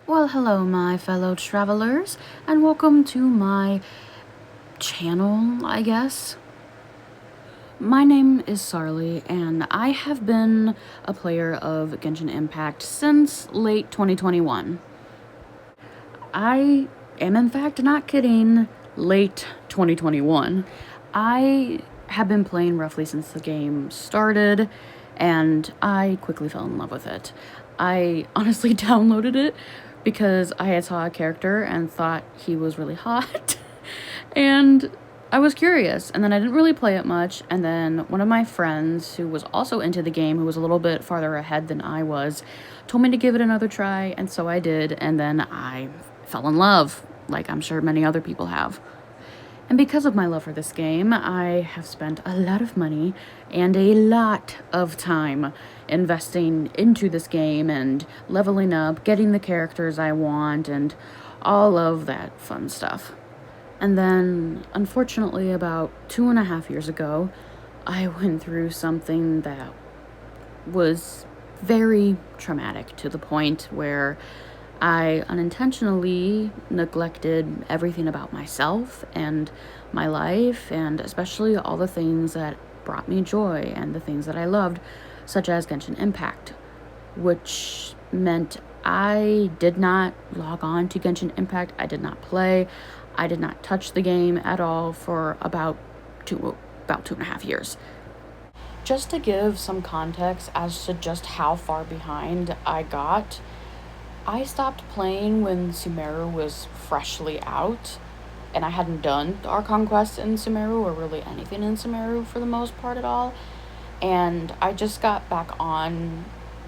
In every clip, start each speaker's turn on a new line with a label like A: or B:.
A: Well, hello, my fellow travelers, and welcome to my channel, I guess. My name is Sarli, and I have been a player of Genshin Impact since late 2021. I am, in fact, not kidding, late 2021. I have been playing roughly since the game started, and I quickly fell in love with it. I honestly downloaded it because I had saw a character and thought he was really hot. And I was curious, and then I didn't really play it much, and then one of my friends who was also into the game, who was a little bit farther ahead than I was, told me to give it another try, and so I did, and then I fell in love, like I'm sure many other people have. And because of my love for this game, I have spent a lot of money and a lot of time investing into this game and leveling up, getting the characters I want, and all of that fun stuff. And then, unfortunately, about 2.5 years ago, I went through something that was very traumatic, to the point where I unintentionally neglected everything about myself and my life, and especially all the things that brought me joy and the things that I loved, such as Genshin Impact, which meant I did not log on to Genshin Impact. I did not play. I did not touch the game at all for about 2.5 years. Just to give some context as to just how far behind I got, I stopped playing when Sumeru was freshly out, and I hadn't done the Archon quest in Sumeru or really anything in Sumeru for the most part at all. And I just got back on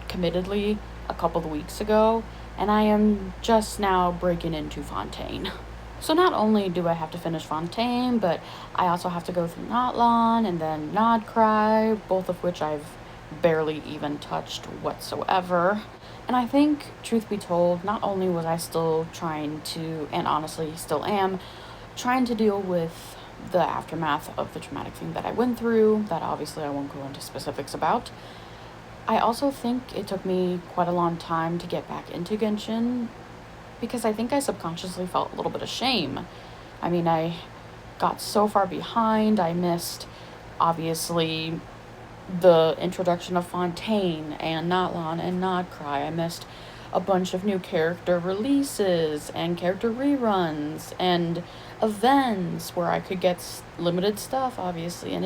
A: committedly a couple of weeks ago, and I am just now breaking into Fontaine. So not only do I have to finish Fontaine, but I also have to go through Notlon and then Nodcry, both of which I've barely even touched whatsoever. And I think, truth be told, not only was I still trying to, and honestly still am, trying to deal with the aftermath of the traumatic thing that I went through, that obviously I won't go into specifics about, I also think it took me quite a long time to get back into Genshin, because I think I subconsciously felt a little bit of shame. I mean, I got so far behind. I missed, obviously, the introduction of Fontaine and Notlon and Nodcry. I missed a bunch of new character releases and character reruns and events where I could get limited stuff, obviously, and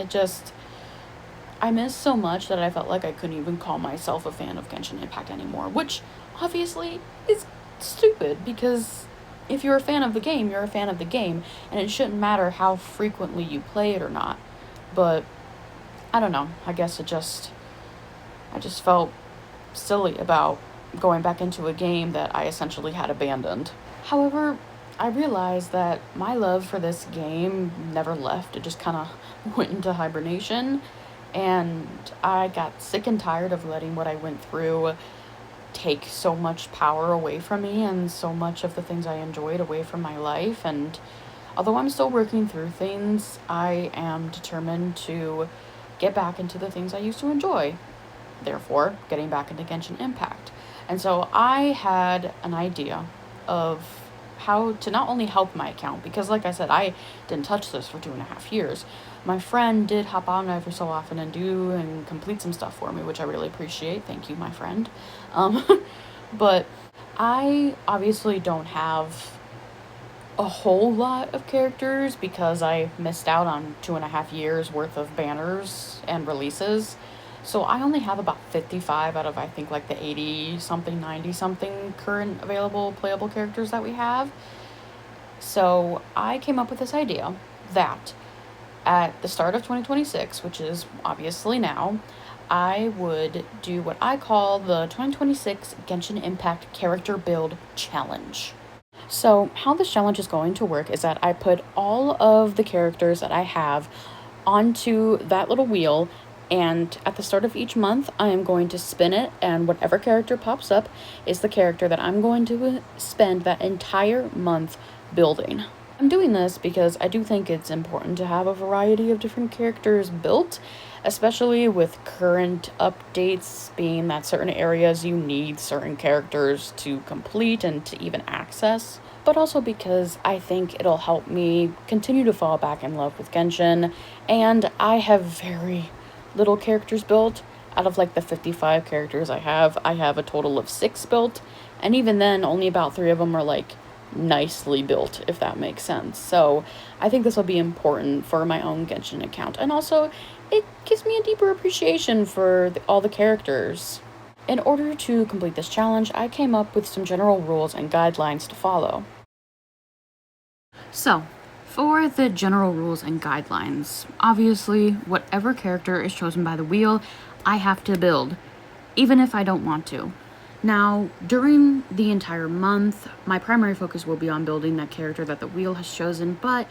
A: I missed so much that I felt like I couldn't even call myself a fan of Genshin Impact anymore, which obviously is stupid, because if you're a fan of the game, you're a fan of the game, and it shouldn't matter how frequently you play it or not. But I don't know, I guess I just felt silly about going back into a game that I essentially had abandoned. However, I realized that my love for this game never left. It just kind of went into hibernation, and I got sick and tired of letting what I went through take so much power away from me and so much of the things I enjoyed away from my life. And although I'm still working through things, I am determined to get back into the things I used to enjoy, therefore getting back into Genshin Impact. And so I had an idea of how to not only help my account, because like I said, I didn't touch this for 2.5 years. My friend did hop on every so often and complete some stuff for me, which I really appreciate. Thank you, my friend. But I obviously don't have a whole lot of characters because I missed out on 2.5 years worth of banners and releases. So I only have about 55 out of, I think, like the 80 something, 90 something current available playable characters that we have. So I came up with this idea that at the start of 2026, which is obviously now, I would do what I call the 2026 Genshin Impact Character Build Challenge. So how this challenge is going to work is that I put all of the characters that I have onto that little wheel, and at the start of each month, I am going to spin it, and whatever character pops up is the character that I'm going to spend that entire month building. I'm doing this because I do think it's important to have a variety of different characters built, especially with current updates being that certain areas you need certain characters to complete and to even access. But also because I think it'll help me continue to fall back in love with Genshin, and I have very little characters built. Out of like the 55 characters I have a total of 6 built, and even then, only about 3 of them are like nicely built, if that makes sense. So I think this will be important for my own Genshin account. And also, it gives me a deeper appreciation for all the characters. In order to complete this challenge, I came up with some general rules and guidelines to follow. So, for the general rules and guidelines, obviously, whatever character is chosen by the wheel, I have to build, even if I don't want to. Now, during the entire month, my primary focus will be on building that character that the wheel has chosen, but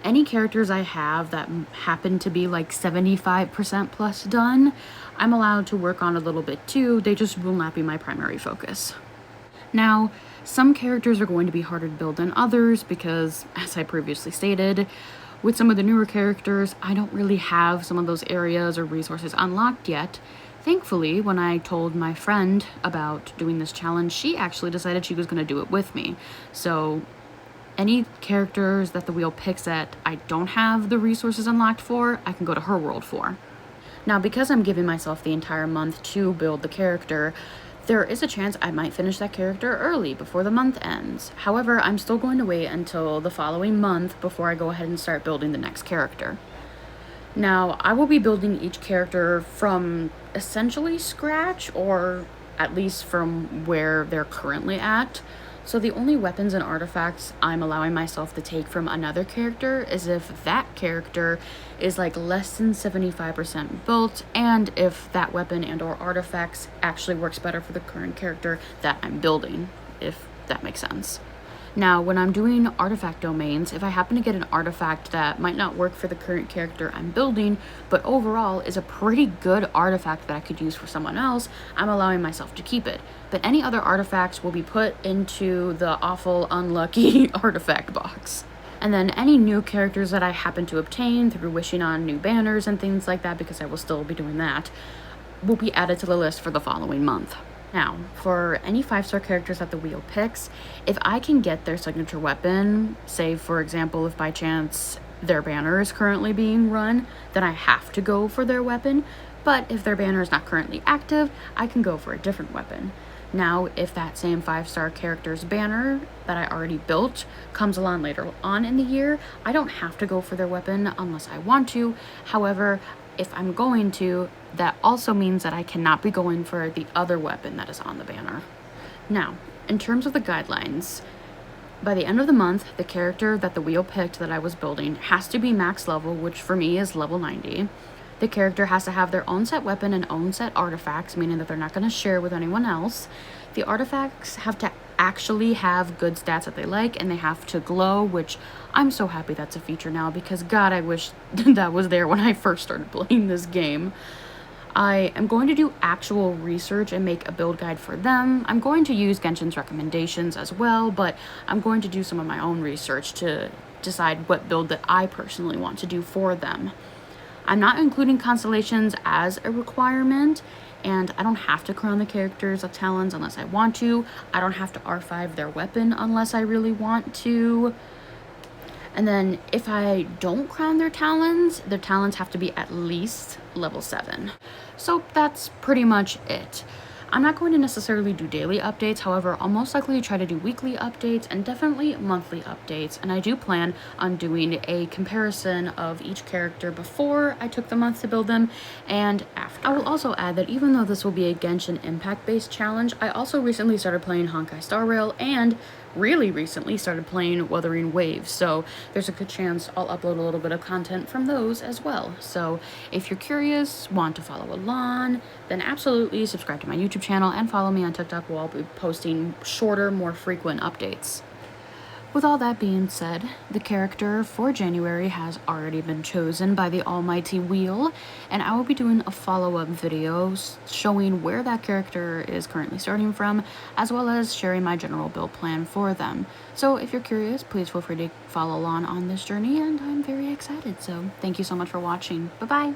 A: any characters I have that happen to be like 75% plus done, I'm allowed to work on a little bit too. They just will not be my primary focus. Now, some characters are going to be harder to build than others because, as I previously stated, with some of the newer characters, I don't really have some of those areas or resources unlocked yet. Thankfully, when I told my friend about doing this challenge, she actually decided she was going to do it with me. So, any characters that the wheel picks that I don't have the resources unlocked for, I can go to her world for. Now, because I'm giving myself the entire month to build the character, there is a chance I might finish that character early before the month ends. However, I'm still going to wait until the following month before I go ahead and start building the next character. Now, I will be building each character from essentially scratch, or at least from where they're currently at. So the only weapons and artifacts I'm allowing myself to take from another character is if that character is like less than 75% built, and if that weapon and or artifacts actually works better for the current character that I'm building, if that makes sense. Now, when I'm doing artifact domains, if I happen to get an artifact that might not work for the current character I'm building, but overall is a pretty good artifact that I could use for someone else, I'm allowing myself to keep it. But any other artifacts will be put into the awful, unlucky artifact box. And then any new characters that I happen to obtain through wishing on new banners and things like that, because I will still be doing that, will be added to the list for the following month. Now, for any 5-star characters that the wheel picks, if I can get their signature weapon, say for example, if by chance their banner is currently being run, then I have to go for their weapon. But if their banner is not currently active, I can go for a different weapon. Now, if that same 5-star character's banner that I already built comes along later on in the year, I don't have to go for their weapon unless I want to. However, if I'm going to, that also means that I cannot be going for the other weapon that is on the banner. Now, in terms of the guidelines, by the end of the month, the character that the wheel picked that I was building has to be max level, which for me is level 90. The character has to have their own set weapon and own set artifacts, meaning that they're not going to share with anyone else. The artifacts have to actually have good stats that they like, and they have to glow, which I'm so happy that's a feature now, because God, I wish that was there when I first started playing this game. I am going to do actual research and make a build guide for them. I'm going to use Genshin's recommendations as well, but I'm going to do some of my own research to decide what build that I personally want to do for them. I'm not including constellations as a requirement, and I don't have to crown the characters of talons unless I want to. I don't have to R5 their weapon unless I really want to. And then if I don't crown their talons have to be at least level 7. So that's pretty much it. I'm not going to necessarily do daily updates, however, I'll most likely try to do weekly updates and definitely monthly updates, and I do plan on doing a comparison of each character before I took the month to build them and after. I will also add that even though this will be a Genshin Impact-based challenge, I also recently started playing Honkai Star Rail and really recently started playing Wuthering Waves, so there's a good chance I'll upload a little bit of content from those as well. So if you're curious, want to follow along, then absolutely subscribe to my YouTube channel and follow me on TikTok, where I'll be posting shorter, more frequent updates. With all that being said, the character for January has already been chosen by the almighty wheel, and I will be doing a follow-up video showing where that character is currently starting from, as well as sharing my general build plan for them. So if you're curious, please feel free to follow along on this journey, and I'm very excited. So thank you so much for watching. Bye-bye!